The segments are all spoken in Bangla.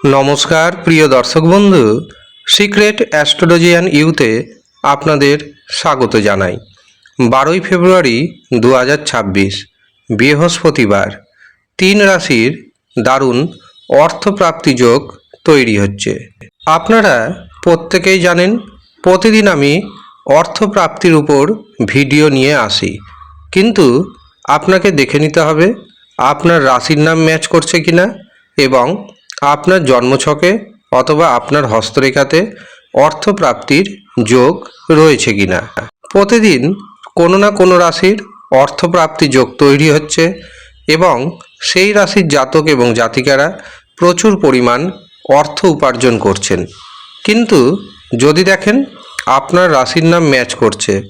नमस्कार प्रिय दर्शक बंधु सिक्रेट एस्ट्रोलजियान इउते आपनादेर स्वागत जानाई। 12 फेब्रुआरी 2026 बृहस्पतिवार 3 राशिर दारुण अर्थप्राप्ति योग तैरी हच्छे। आपनारा प्रत्येकेई जानेन प्रतिदिन आमी अर्थप्राप्तिर उपर भिडियो निये आसि, किन्तु आपनाके देखे निते हबे आपनार राशिर नाम मैच करछे किना एबं आपनार जन्मछके अथवा आपनार हस्तरेखाते अर्थप्राप्तिर योग रयेछे किना। प्रतिदिन कोनो ना कोनो राशिर अर्थप्राप्ति योग तैरी हच्छे एबं सेई राशिर जातक एबं जातिकारा प्रचुर परिमाण अर्थ उपार्जन करछेन, किन्तु यदि देखें आपनार राशिर नाम मैच करछे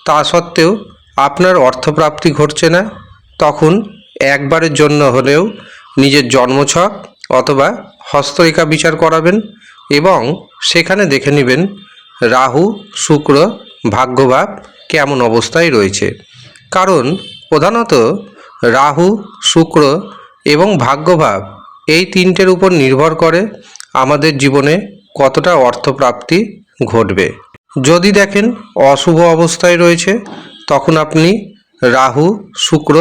ता सत्त्वेও आपनार अर्थप्राप्ति घटছে ना, तखन एकबारेर जन्य हलेও निजेर जन्मछक अथवा हस्तरेखा विचार कराबेन एबं सेखाने देखे नेबेन राहु शुक्र भाग्यभाव केमन अवस्थाय रयेछे। कारण प्रधानत राहु शुक्र एवं भाग्यभाव এই তিনটের উপর নির্ভর করে আমাদের জীবনে কতটা অর্থপ্রাপ্তি ঘটবে। যদি দেখেন অশুভ অবস্থায় রয়েছে তখন আপনি রাহু শুক্র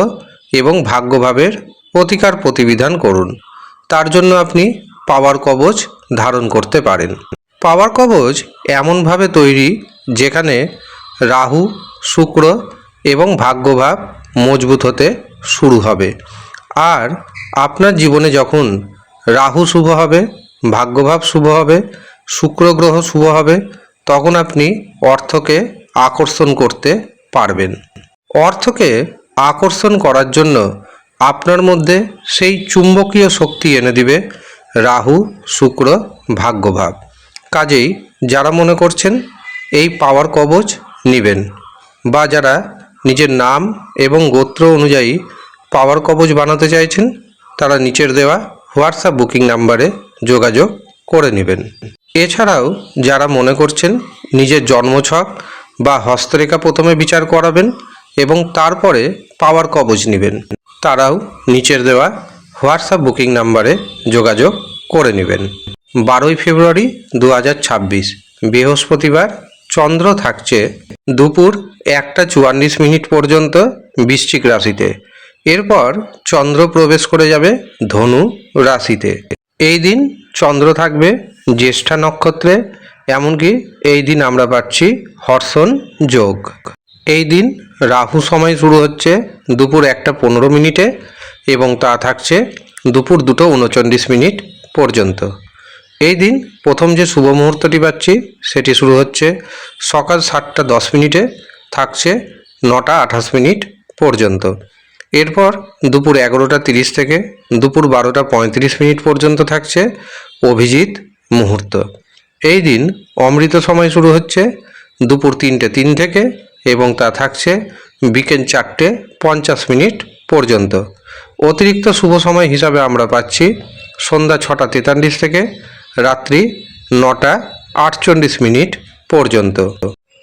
এবং ভাগ্যভাবের প্রতিকার প্রতিবিধান করুন। তার জন্য আপনি পাওয়ার কবচ ধারণ করতে পারেন। পাওয়ার কবচ এমনভাবে তৈরি যেখানে রাহু শুক্র এবং ভাগ্যভাব মজবুত হতে শুরু হবে। আর আপনার জীবনে যখন রাহু শুভ হবে, ভাগ্যভাব শুভ হবে, শুক্র গ্রহ শুভ হবে, তখন আপনি অর্থকে আকর্ষণ করতে পারবেন। অর্থকে আকর্ষণ করার জন্য আপনার মধ্যে সেই চুম্বকীয় শক্তি এনে দিবে রাহু শুক্র ভাগ্যভাব। কাজেই যারা মনে করছেন এই পাওয়ার কবচ নেবেন বা যারা নিজের নাম এবং গোত্র অনুযায়ী পাওয়ার কবচ বানাতে চাইছেন তারা নিচের দেওয়া হোয়াটসঅ্যাপ বুকিং নাম্বারে যোগাযোগ করে নেবেন। এছাড়াও যারা মনে করছেন নিজের জন্মছক বা হস্তরেখা প্রথমে বিচার করাবেন এবং তারপরে পাওয়ার কবচ নেবেন তারাও নিচের দেওয়া হোয়াটসঅ্যাপ বুকিং নাম্বারে যোগাযোগ করে নেবেন। 12 ফেব্রুয়ারি 2026 বৃহস্পতিবার চন্দ্র থাকছে দুপুর 1:44 পর্যন্ত বৃশ্চিক রাশিতে। এরপর চন্দ্র প্রবেশ করে যাবে ধনু রাশিতে। এই দিন চন্দ্র থাকবে জ্যেষ্ঠা নক্ষত্রে, এমনকি এই দিন আমরা পাচ্ছি হর্ষণ যোগ। এই দিন রাহু সময় শুরু হচ্ছে দুপুর 1:15 এবং তা থাকছে দুপুর 2:39 পর্যন্ত। এই দিন প্রথম যে শুভ মুহূর্তটি পাচ্ছি সেটি শুরু হচ্ছে সকাল 7:10 থাকছে 9:28 পর্যন্ত। এরপর দুপুর 11:30 থেকে দুপুর 12:35 পর্যন্ত থাকছে অভিজিৎ মুহূর্ত। এই দিন অমৃত সময় শুরু হচ্ছে দুপুর 3:03 থেকে এবং তা থাকছে বিকেল 4:50 পর্যন্ত। অতিরিক্ত শুভ সময় হিসাবে আমরা পাচ্ছি সন্ধ্যা 6:43 থেকে রাত্রি 9:48 পর্যন্ত।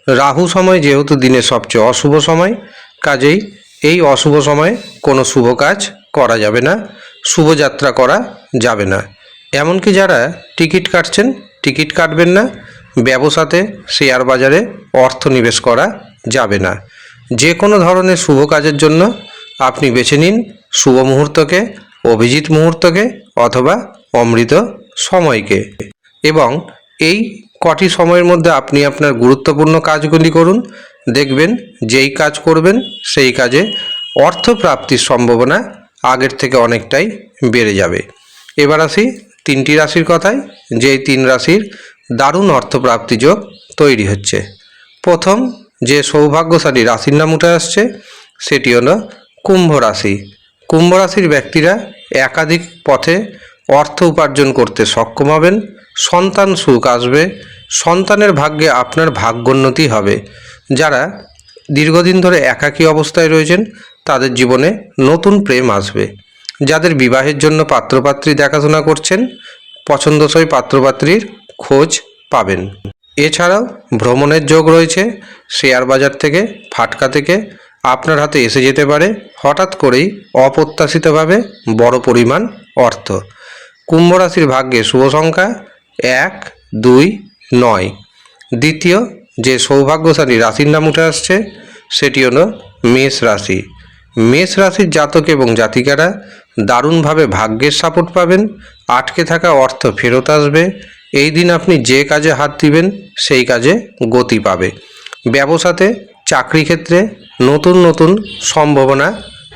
রাহু সময় যেহেতু দিনের সবচেয়ে অশুভ সময়, কাজেই এই অশুভ সময়ে কোনো শুভ কাজ করা যাবে না, শুভযাত্রা করা যাবে না। এমনকি যারা টিকিট কাটছেন টিকিট কাটবেন না, ব্যবসাতে শেয়ার বাজারে অর্থ নিবেশ করা যাবে না। যে কোনো ধরনের শুভ কাজের জন্য আপনি বেছে নিন শুভ মুহূর্তকে, অভিজিৎ মুহূর্তকে অথবা অমৃত সময়কে, এবং এই কটি সময়ের মধ্যে আপনি আপনার গুরুত্বপূর্ণ কাজগুলি করুন। দেখবেন যেই কাজ করবেন সেই কাজে অর্থপ্রাপ্তির সম্ভাবনা আগের থেকে অনেকটাই বেড়ে যাবে। এবার আসি তিনটি রাশির কথায়, যেই 3 রাশির দারুণ অর্থপ্রাপ্তি যোগ তৈরি হচ্ছে। প্রথম যে সৌভাগ্যশালী রাশির নাম উঠে আসছে সেটি হলো কুম্ভ রাশি। কুম্ভ রাশির ব্যক্তিরা একাধিক পথে অর্থ উপার্জন করতে সক্ষম হবেন, সন্তান সুখ আসবে, সন্তানের ভাগ্যে আপনার ভাগ্যোন্নতি হবে। যারা দীর্ঘদিন ধরে একাকী অবস্থায় রয়েছেন তাদের জীবনে নতুন প্রেম আসবে। যাদের বিবাহের জন্য পাত্রপাত্রী দেখাশোনা করছেন পছন্দসই পাত্রপাত্রীর খোঁজ পাবেন। এছাড়াও ভ্রমণের যোগ রয়েছে, শেয়ার বাজার থেকে ফাটকা থেকে আপনার হাতে এসে যেতে পারে হঠাৎ করেই অপ্রত্যাশিতভাবে বড় পরিমাণ অর্থ। কুম্ভ রাশির ভাগ্যে শুভ সংখ্যা 1, 2, 9। দ্বিতীয় যে সৌভাগ্যশালী রাশির নাম উঠে আসছে সেটি হলো মেষ রাশি। মেষ রাশির জাতক এবং জাতিকারা দারুণভাবে ভাগ্যের সাপোর্ট পাবেন। আটকে থাকা অর্থ ফেরত আসবে। এই দিন আপনি যে কাজে হাত দিবেন সেই কাজে গতি পাবে। ব্যবসাতে, চাকরি ক্ষেত্রে নতুন নতুন সম্ভাবনা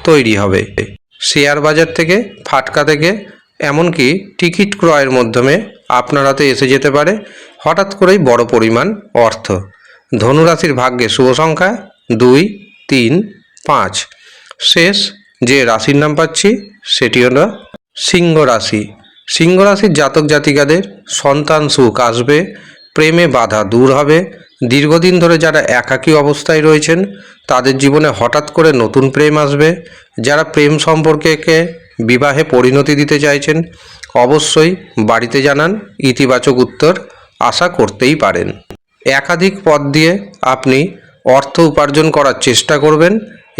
তৈরি হবে। শেয়ার বাজার থেকে, ফাটকা থেকে, এমনকি টিকিট ক্রয়ের মাধ্যমে আপনার হাতে এসে যেতে পারে হঠাৎ করেই বড় পরিমাণ অর্থ। ধনুরাশির ভাগ্যে শুভ সংখ্যা 2, 3, 5। শেষ যে রাশির নাম পাচ্ছি সেটি হলো সিংহ রাশি। সিংহ রাশির জাতক জাতিকাদের সন্তান সুখ আসবে, প্রেমে বাধা দূর হবে। দীর্ঘদিন ধরে যারা একাকী অবস্থায় রয়েছেন তাদের জীবনে হঠাৎ করে নতুন প্রেম আসবে। যারা প্রেম সম্পর্কে বিবাহে পরিণতি দিতে চাইছেন অবশ্যই বাড়িতে জানান, ইতিবাচক উত্তর আশা করতেই পারেন। একাধিক পথ দিয়ে আপনি অর্থ উপার্জন করার চেষ্টা করবেন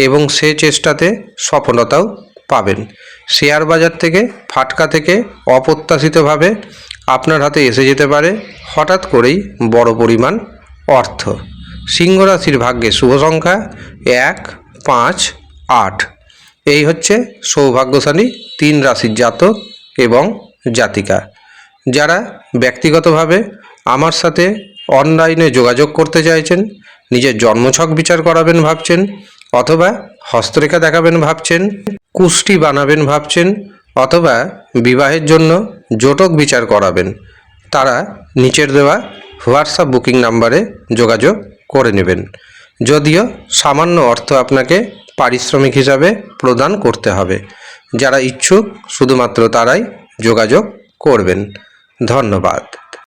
এবং সে চেষ্টাতে সফলতাও পাবেন। শেয়ার বাজার থেকে, ফাটকা থেকে অপ্রত্যাশিতভাবে আপনার হাতে এসে যেতে পারে হঠাৎ করেই বড় পরিমাণ অর্থ। সিংহ রাশির ভাগ্যে শুভ সংখ্যা 1, 5, 8। এই হচ্ছে সৌভাগ্যশালী 3 রাশির জাতক এবং জাতিকা। যারা ব্যক্তিগতভাবে আমার সাথে অনলাইনে যোগাযোগ করতে চাইছেন, নিজের জন্মছক বিচার করাবেন ভাবছেন, অথবা হস্তরেখা দেখাবেন ভাবছেন, কুষ্টি বানাবেন ভাবছেন, অথবা বিবাহের জন্য জটক বিচার করাবেন, তারা নিচের দেওয়া হোয়াটসঅ্যাপ বুকিং নাম্বারে যোগাযোগ করে নেবেন। যদিও সামান্য অর্থ আপনাকে পারিশ্রমিক হিসাবে প্রদান করতে হবে। যারা ইচ্ছুক শুধুমাত্র তারাই যোগাযোগ করবেন। ধন্যবাদ।